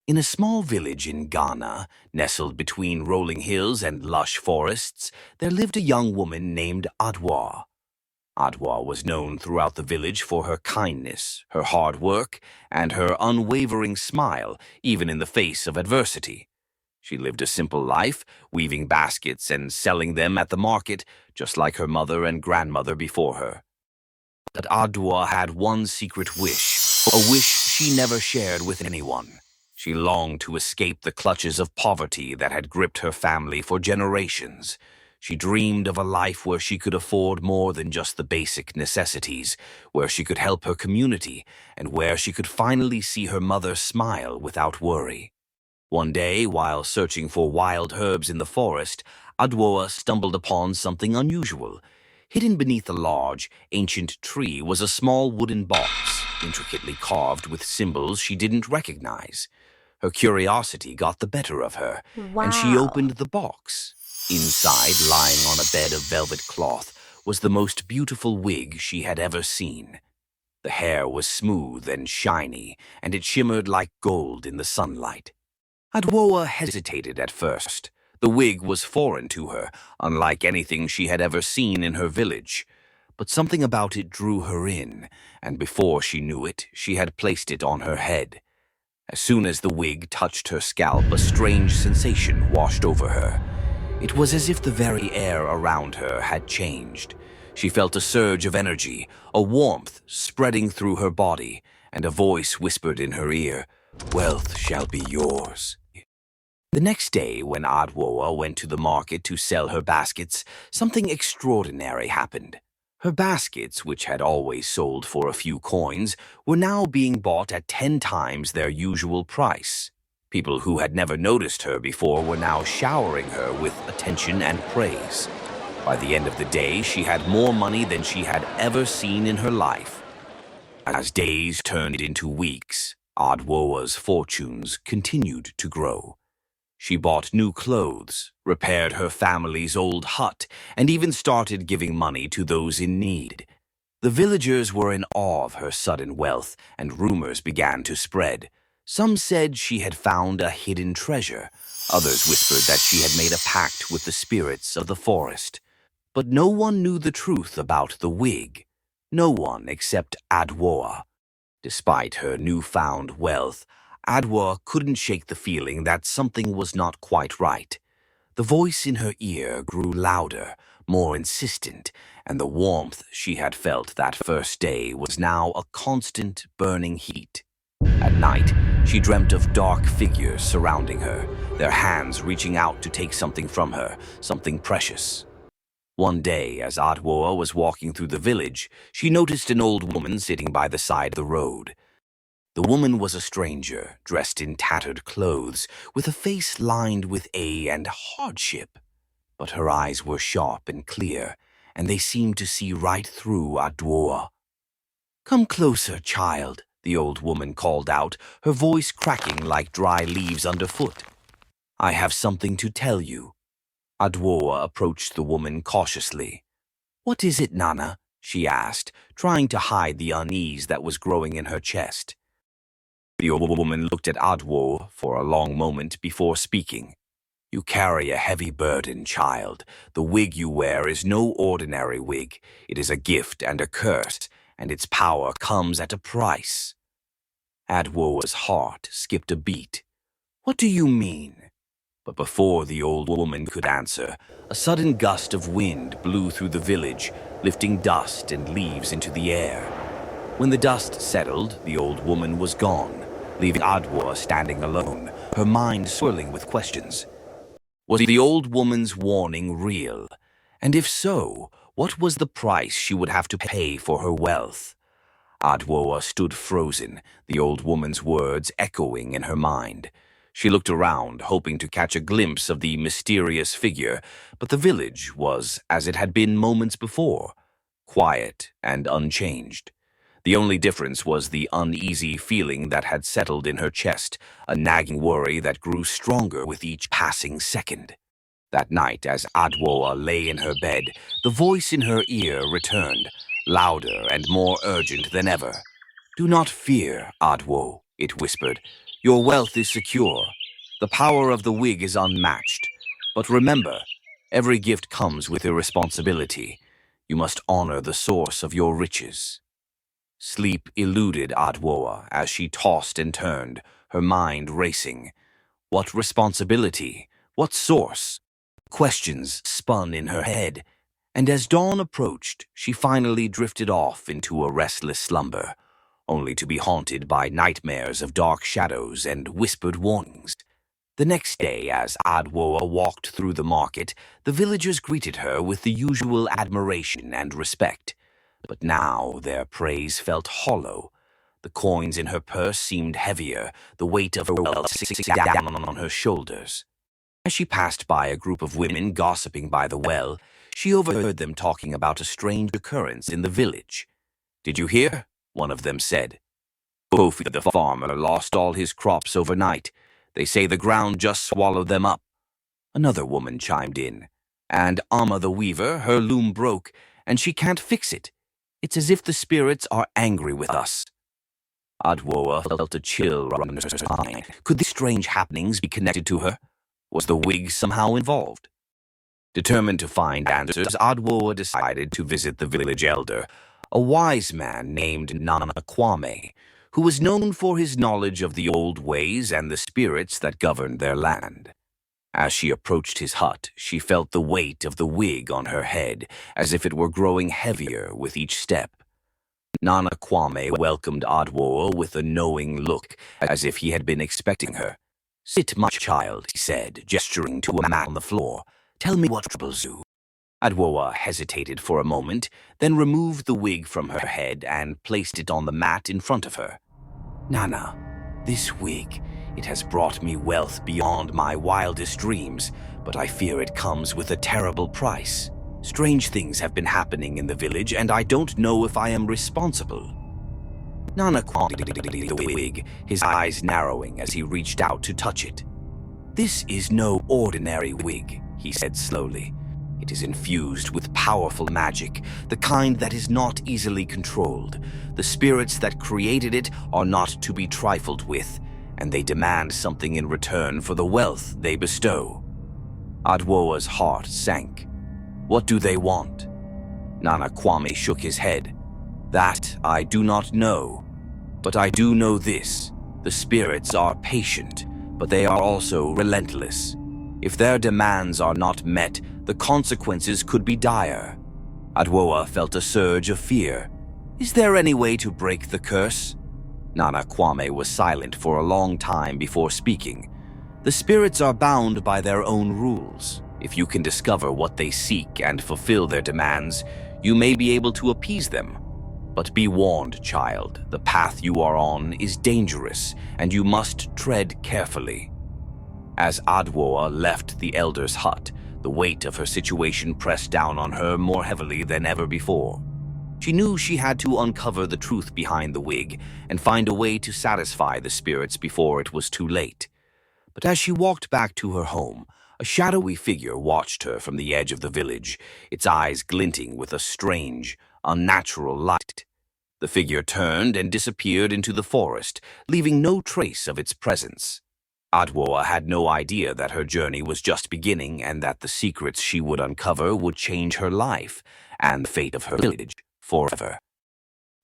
In a small village in Ghana, nestled between rolling hills and lush forests, there lived a young woman named Adwoa. Adwoa was known throughout the village for her kindness, her hard work, and her unwavering smile, even in the face of adversity. She lived a simple life, weaving baskets and selling them at the market, just like her mother and grandmother before her. But Adwoa had one secret wish, a wish she never shared with anyone. She longed to escape the clutches of poverty that had gripped her family for generations. She dreamed of a life where she could afford more than just the basic necessities, where she could help her community, and where she could finally see her mother smile without worry. One day, while searching for wild herbs in the forest, Adwoa stumbled upon something unusual. Hidden beneath a large, ancient tree was a small wooden box, intricately carved with symbols she didn't recognize. Her curiosity got the better of her, and she Wow. opened the box. Inside, lying on a bed of velvet cloth, was the most beautiful wig she had ever seen. The hair was smooth and shiny, and it shimmered like gold in the sunlight. Adwoa hesitated at first. The wig was foreign to her, unlike anything she had ever seen in her village. But something about it drew her in, and before she knew it, she had placed it on her head. As soon as the wig touched her scalp, a strange sensation washed over her. It was as if the very air around her had changed. She felt a surge of energy, a warmth spreading through her body, and a voice whispered in her ear, "Wealth shall be yours." The next day, when Adwoa went to the market to sell her baskets, something extraordinary happened. Her baskets, which had always sold for a few coins, were now being bought at 10 times their usual price. People who had never noticed her before were now showering her with attention and praise. By the end of the day, she had more money than she had ever seen in her life. As days turned into weeks, Adwoa's fortunes continued to grow. She bought new clothes, repaired her family's old hut, and even started giving money to those in need. The villagers were in awe of her sudden wealth, and rumors began to spread. Some said she had found a hidden treasure. Others whispered that she had made a pact with the spirits of the forest. But no one knew the truth about the wig. No one except Adwoa. Despite her newfound wealth, Adwoa couldn't shake the feeling that something was not quite right. The voice in her ear grew louder, more insistent, and the warmth she had felt that first day was now a constant burning heat. At night, she dreamt of dark figures surrounding her, their hands reaching out to take something from her, something precious. One day, as Adwoa was walking through the village, she noticed an old woman sitting by the side of the road. The woman was a stranger, dressed in tattered clothes, with a face lined with ache and hardship. But her eyes were sharp and clear, and they seemed to see right through Adwoa. "Come closer, child," the old woman called out, her voice cracking like dry leaves underfoot. "I have something to tell you." Adwoa approached the woman cautiously. "What is it, Nana?" she asked, trying to hide the unease that was growing in her chest. The old woman looked at Adwoa for a long moment before speaking. "You carry a heavy burden, child. The wig you wear is no ordinary wig. It is a gift and a curse, and its power comes at a price." Adwoa's heart skipped a beat. "What do you mean?" But before the old woman could answer, a sudden gust of wind blew through the village, lifting dust and leaves into the air. When the dust settled, the old woman was gone, leaving Adwoa standing alone, her mind swirling with questions. Was the old woman's warning real? And if so, what was the price she would have to pay for her wealth? Adwoa stood frozen, the old woman's words echoing in her mind. She looked around, hoping to catch a glimpse of the mysterious figure, but the village was as it had been moments before, quiet and unchanged. The only difference was the uneasy feeling that had settled in her chest, a nagging worry that grew stronger with each passing second. That night, as Adwoa lay in her bed, the voice in her ear returned, louder and more urgent than ever. "Do not fear, Adwo," it whispered. Your wealth is secure. The power of the wig is unmatched. But remember, every gift comes with a responsibility. You must honor the source of your riches." Sleep eluded Adwoa as she tossed and turned, her mind racing. What responsibility? What source? Questions spun in her head, and as dawn approached, she finally drifted off into a restless slumber, only to be haunted by nightmares of dark shadows and whispered warnings. The next day, as Adwoa walked through the market, the villagers greeted her with the usual admiration and respect. But now their praise felt hollow. The coins in her purse seemed heavier, the weight of her wealth sank down on her shoulders. As she passed by a group of women gossiping by the well, she overheard them talking about a strange occurrence in the village. "Did you hear?" one of them said. "Kofi the farmer lost all his crops overnight. They say the ground just swallowed them up." Another woman chimed in. "And Amma the weaver, her loom broke, and she can't fix it. It's as if the spirits are angry with us." Adwoa felt a chill run her spine. Could these strange happenings be connected to her? Was the wig somehow involved? Determined to find answers, Adwoa decided to visit the village elder, a wise man named Nana Kwame, who was known for his knowledge of the old ways and the spirits that governed their land. As she approached his hut, she felt the weight of the wig on her head, as if it were growing heavier with each step. Nana Kwame welcomed Adwoa with a knowing look, as if he had been expecting her. "Sit, my child," he said, gesturing to a mat on the floor. "Tell me what troubles you." Adwoa hesitated for a moment, then removed the wig from her head and placed it on the mat in front of her. "Nana, this wig, it has brought me wealth beyond my wildest dreams, but I fear it comes with a terrible price. Strange things have been happening in the village, and I don't know if I am responsible." Nana quantified the wig, his eyes narrowing as he reached out to touch it. "This is no ordinary wig," he said slowly. "It is infused with powerful magic, the kind that is not easily controlled. The spirits that created it are not to be trifled with, and they demand something in return for the wealth they bestow." Adwoa's heart sank. "What do they want?" Nana Kwame shook his head. "That I do not know. But I do know this. The spirits are patient, but they are also relentless. If their demands are not met, the consequences could be dire." Adwoa felt a surge of fear. "Is there any way to break the curse?" Nana Kwame was silent for a long time before speaking. "The spirits are bound by their own rules. If you can discover what they seek and fulfill their demands, you may be able to appease them. But be warned, child, the path you are on is dangerous, and you must tread carefully." As Adwoa left the elder's hut, the weight of her situation pressed down on her more heavily than ever before. She knew she had to uncover the truth behind the wig and find a way to satisfy the spirits before it was too late. But as she walked back to her home, a shadowy figure watched her from the edge of the village, its eyes glinting with a strange, unnatural light. The figure turned and disappeared into the forest, leaving no trace of its presence. Adwoa had no idea that her journey was just beginning and that the secrets she would uncover would change her life and the fate of her village forever.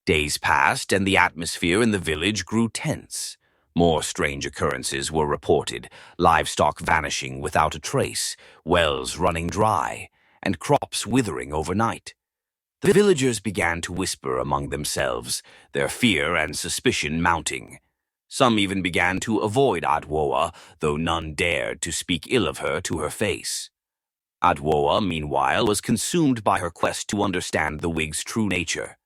Days passed and the atmosphere in the village grew tense. More strange occurrences were reported, livestock vanishing without a trace, wells running dry, and crops withering overnight. The villagers began to whisper among themselves, their fear and suspicion mounting. Some even began to avoid Adwoa, though none dared to speak ill of her to her face. Adwoa, meanwhile, was consumed by her quest to understand the wig's true nature.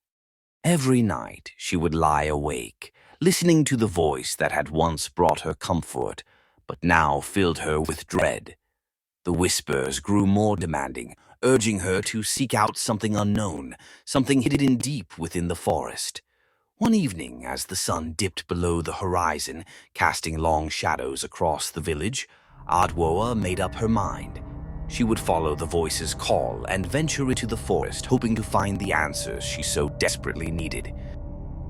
Every night she would lie awake, listening to the voice that had once brought her comfort, but now filled her with dread. The whispers grew more demanding, urging her to seek out something unknown, something hidden deep within the forest. One evening, as the sun dipped below the horizon, casting long shadows across the village, Adwoa made up her mind. She would follow the voice's call and venture into the forest, hoping to find the answers she so desperately needed.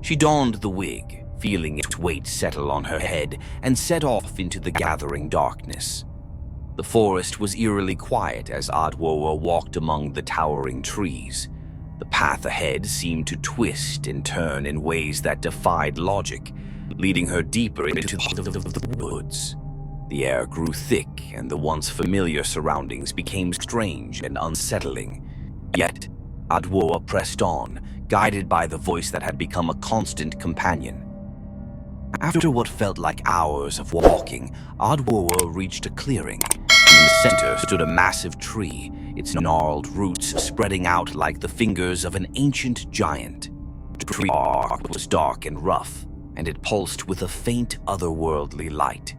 She donned the wig, feeling its weight settle on her head, and set off into the gathering darkness. The forest was eerily quiet as Adwoa walked among the towering trees. The path ahead seemed to twist and turn in ways that defied logic, leading her deeper into the woods. The air grew thick, and the once familiar surroundings became strange and unsettling. Yet, Adwoa pressed on, guided by the voice that had become a constant companion. After what felt like hours of walking, Adwoa reached a clearing. In the center stood a massive tree, its gnarled roots spreading out like the fingers of an ancient giant. The tree bark was dark and rough, and it pulsed with a faint otherworldly light.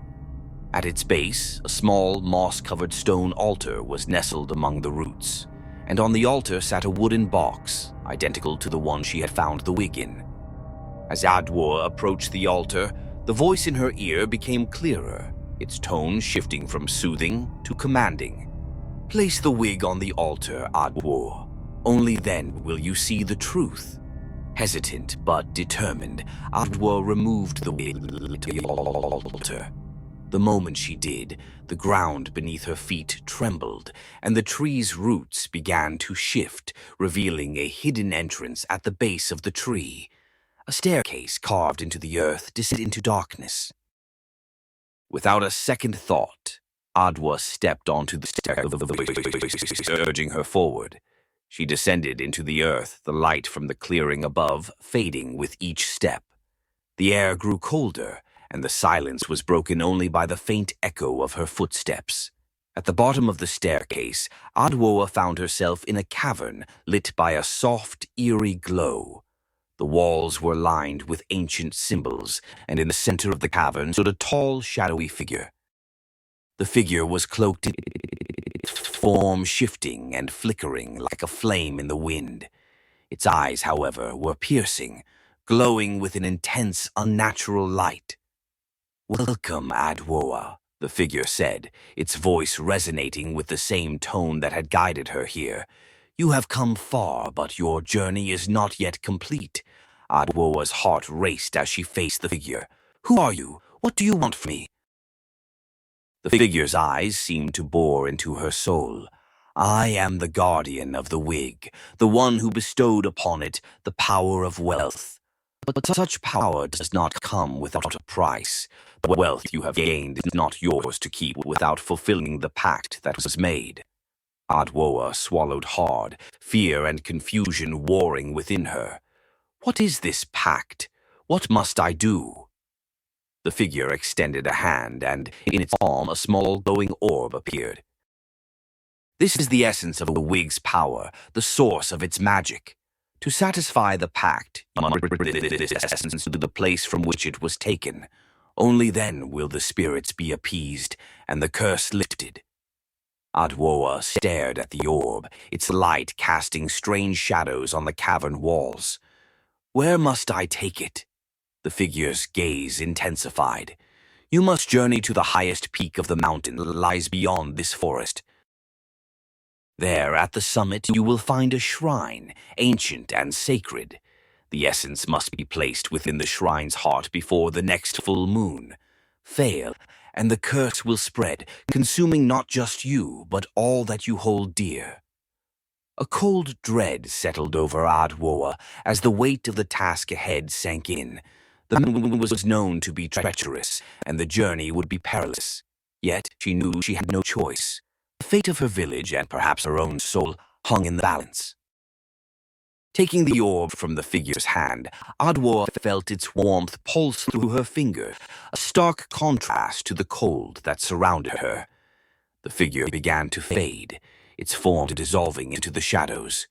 At its base, a small, moss-covered stone altar was nestled among the roots, and on the altar sat a wooden box, identical to the one she had found the wig in. As Adwoa approached the altar, the voice in her ear became clearer, its tone shifting from soothing to commanding. "Place the wig on the altar, Adwoa. Only then will you see the truth." Hesitant but determined, Adwoa removed the wig to the altar. The moment she did, the ground beneath her feet trembled, and the tree's roots began to shift, revealing a hidden entrance at the base of the tree. A staircase carved into the earth descended into darkness. Without a second thought, Adwoa stepped onto the staircase, urging her forward. She descended into the earth, the light from the clearing above fading with each step. The air grew colder, and the silence was broken only by the faint echo of her footsteps. At the bottom of the staircase, Adwoa found herself in a cavern lit by a soft, eerie glow. The walls were lined with ancient symbols, and in the center of the cavern stood a tall, shadowy figure. The figure was cloaked in its form shifting and flickering like a flame in the wind. Its eyes, however, were piercing, glowing with an intense, unnatural light. "Welcome, Adwoa," the figure said, its voice resonating with the same tone that had guided her here. "You have come far, but your journey is not yet complete." Adwoa's heart raced as she faced the figure. "Who are you? What do you want from me?" The figure's eyes seemed to bore into her soul. "I am the guardian of the wig, the one who bestowed upon it the power of wealth. But such power does not come without a price. The wealth you have gained is not yours to keep without fulfilling the pact that was made." Adwoa swallowed hard, fear and confusion warring within her. "What is this pact? What must I do?" The figure extended a hand, and in its palm a small glowing orb appeared. "This is the essence of the wig's power, the source of its magic. To satisfy the pact, you must bring this essence to the place from which it was taken. Only then will the spirits be appeased and the curse lifted." Adwoa stared at the orb, its light casting strange shadows on the cavern walls. "Where must I take it?" The figure's gaze intensified. "You must journey to the highest peak of the mountain that lies beyond this forest. There, at the summit, you will find a shrine, ancient and sacred. The essence must be placed within the shrine's heart before the next full moon. Fail, and the curse will spread, consuming not just you, but all that you hold dear." A cold dread settled over Adwoa as the weight of the task ahead sank in. The moon was known to be treacherous, and the journey would be perilous. Yet she knew she had no choice. The fate of her village, and perhaps her own soul, hung in the balance. Taking the orb from the figure's hand, Adwoa felt its warmth pulse through her finger, a stark contrast to the cold that surrounded her. The figure began to fade, its form dissolving into the shadows.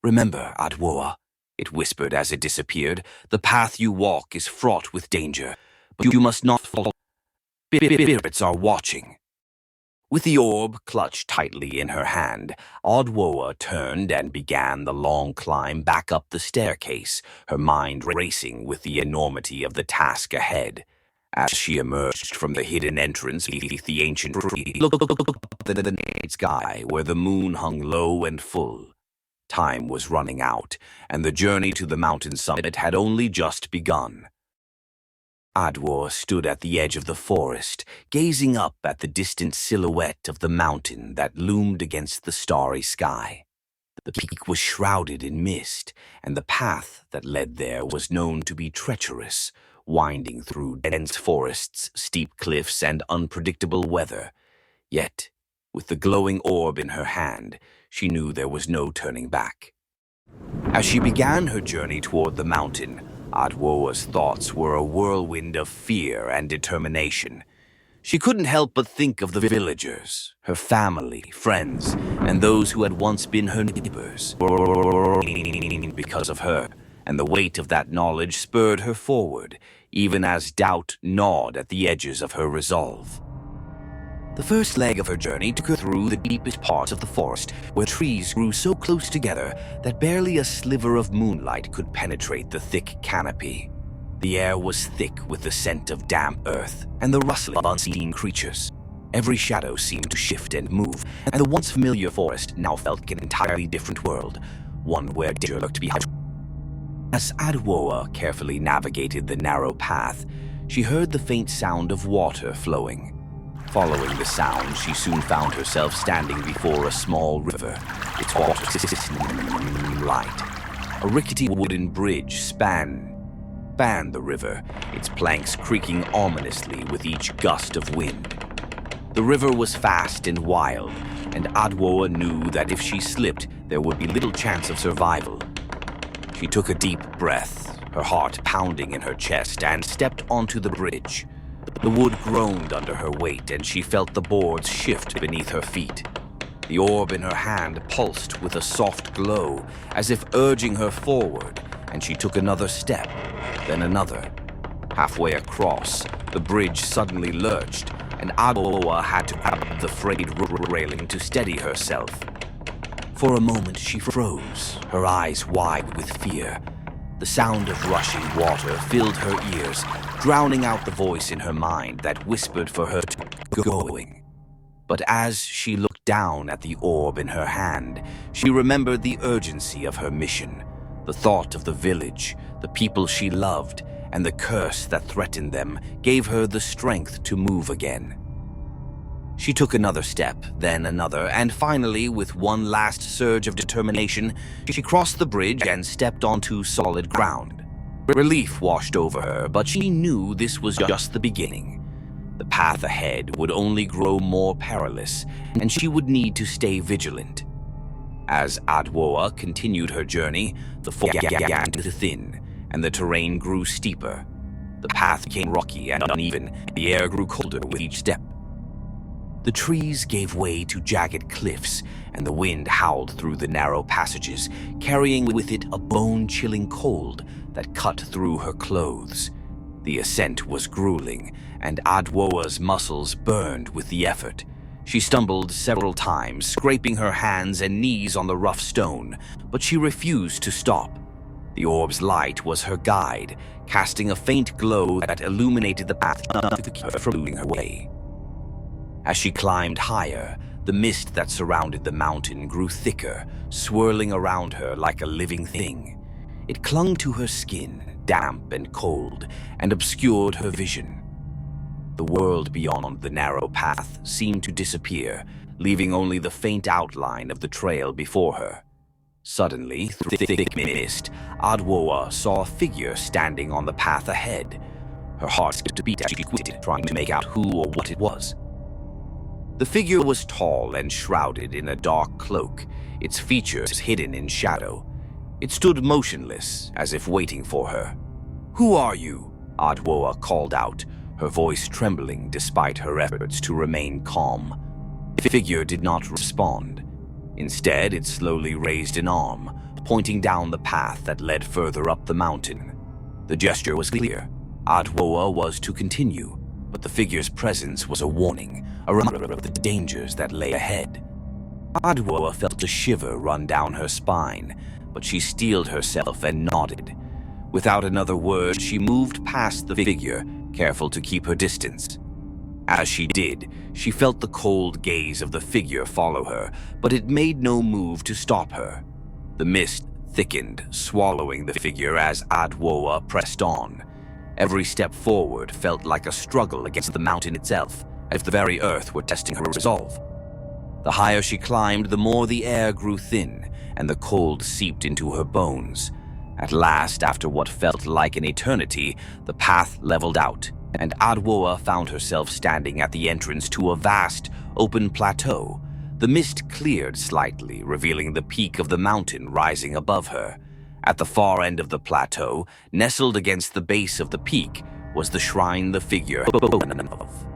"Remember, Adwoa," it whispered as it disappeared, "the path you walk is fraught with danger, but you must not fall. Spirits are watching." With the orb clutched tightly in her hand, Adwoa turned and began the long climb back up the staircase, her mind racing with the enormity of the task ahead. As she emerged from the hidden entrance beneath the ancient tree, looked up at the night sky where the moon hung low and full. Time was running out, and the journey to the mountain summit had only just begun. Adwoa stood at the edge of the forest, gazing up at the distant silhouette of the mountain that loomed against the starry sky. The peak was shrouded in mist, and the path that led there was known to be treacherous, winding through dense forests, steep cliffs, and unpredictable weather. Yet, with the glowing orb in her hand, she knew there was no turning back. As she began her journey toward the mountain, Adwoa's thoughts were a whirlwind of fear and determination. She couldn't help but think of the villagers, her family, friends, and those who had once been her neighbors, because of her, and the weight of that knowledge spurred her forward, even as doubt gnawed at the edges of her resolve. The first leg of her journey took her through the deepest parts of the forest, where trees grew so close together that barely a sliver of moonlight could penetrate the thick canopy. The air was thick with the scent of damp earth and the rustling of unseen creatures. Every shadow seemed to shift and move, and the once familiar forest now felt like an entirely different world, one where danger lurked behind. As Adwoa carefully navigated the narrow path, she heard the faint sound of water flowing. Following the sound, she soon found herself standing before a small river, its water glistening light. A rickety wooden bridge spanned the river, its planks creaking ominously with each gust of wind. The river was fast and wild, and Adwoa knew that if she slipped, there would be little chance of survival. She took a deep breath, her heart pounding in her chest, and stepped onto the bridge. The wood groaned under her weight, and she felt the boards shift beneath her feet. The orb in her hand pulsed with a soft glow, as if urging her forward, and she took another step, then another. Halfway across, the bridge suddenly lurched, and Adwoa had to grab the frayed railing to steady herself. For a moment she froze, her eyes wide with fear. The sound of rushing water filled her ears, drowning out the voice in her mind that whispered for her to keep going. But as she looked down at the orb in her hand, she remembered the urgency of her mission, the thought of the village, the people she loved, and the curse that threatened them gave her the strength to move again. She took another step, then another, and finally, with one last surge of determination, she crossed the bridge and stepped onto solid ground. Relief washed over her, but she knew this was just the beginning. The path ahead would only grow more perilous, and she would need to stay vigilant. As Adwoa continued her journey, the fog began to thin, and the terrain grew steeper. The path became rocky and uneven, the air grew colder with each step. The trees gave way to jagged cliffs, and the wind howled through the narrow passages, carrying with it a bone-chilling cold that cut through her clothes. The ascent was grueling, and Adwoa's muscles burned with the effort. She stumbled several times, scraping her hands and knees on the rough stone, but she refused to stop. The orb's light was her guide, casting a faint glow that illuminated the path enough to keep her from losing her way. As she climbed higher, the mist that surrounded the mountain grew thicker, swirling around her like a living thing. It clung to her skin, damp and cold, and obscured her vision. The world beyond the narrow path seemed to disappear, leaving only the faint outline of the trail before her. Suddenly, through the thick mist, Adwoa saw a figure standing on the path ahead. Her heart skipped a beat as she quitted, trying to make out who or what it was. The figure was tall and shrouded in a dark cloak, its features hidden in shadow. It stood motionless, as if waiting for her. "Who are you?" Adwoa called out, her voice trembling despite her efforts to remain calm. The figure did not respond. Instead, it slowly raised an arm, pointing down the path that led further up the mountain. The gesture was clear. Adwoa was to continue, but the figure's presence was a warning, a reminder of the dangers that lay ahead. Adwoa felt a shiver run down her spine, but she steeled herself and nodded. Without another word, she moved past the figure, careful to keep her distance. As she did, she felt the cold gaze of the figure follow her, but it made no move to stop her. The mist thickened, swallowing the figure as Adwoa pressed on. Every step forward felt like a struggle against the mountain itself, as if the very earth were testing her resolve. The higher she climbed, the more the air grew thin, and the cold seeped into her bones. At last, after what felt like an eternity, the path leveled out, and Adwoa found herself standing at the entrance to a vast, open plateau. The mist cleared slightly, revealing the peak of the mountain rising above her. At the far end of the plateau, nestled against the base of the peak, was the shrine the figure had spoken of.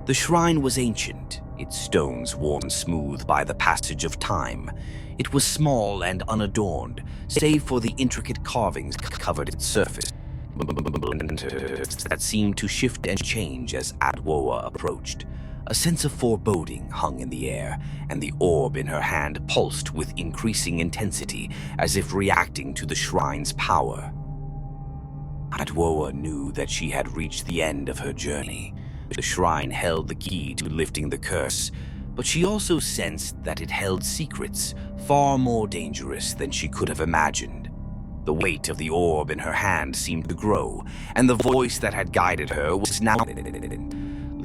The shrine was ancient, its stones worn smooth by the passage of time. It was small and unadorned, save for the intricate carvings that covered its surface, that seemed to shift and change as Adwoa approached. A sense of foreboding hung in the air, and the orb in her hand pulsed with increasing intensity, as if reacting to the shrine's power. Adwoa knew that she had reached the end of her journey. The shrine held the key to lifting the curse, but she also sensed that it held secrets far more dangerous than she could have imagined. The weight of the orb in her hand seemed to grow, and the voice that had guided her was now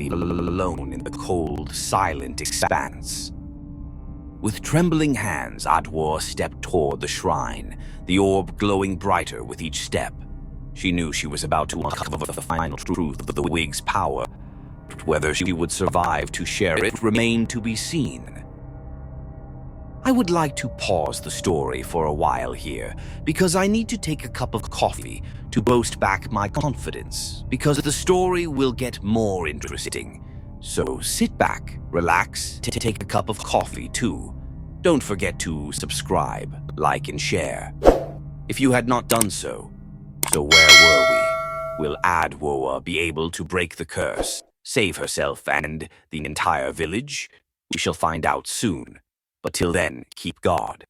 alone in the cold, silent expanse. With trembling hands, Adwoa stepped toward the shrine, the orb glowing brighter with each step. She knew she was about to uncover the final truth of the wig's power. Whether she would survive to share it remained to be seen. I would like to pause the story for a while here, because I need to take a cup of coffee to boost back my confidence, because the story will get more interesting. So sit back, relax, take a cup of coffee too. Don't forget to subscribe, like, and share. If you had not done so, where were we? Will Adwoa be able to break the curse, save herself and the entire village? We shall find out soon. But till then, keep guard.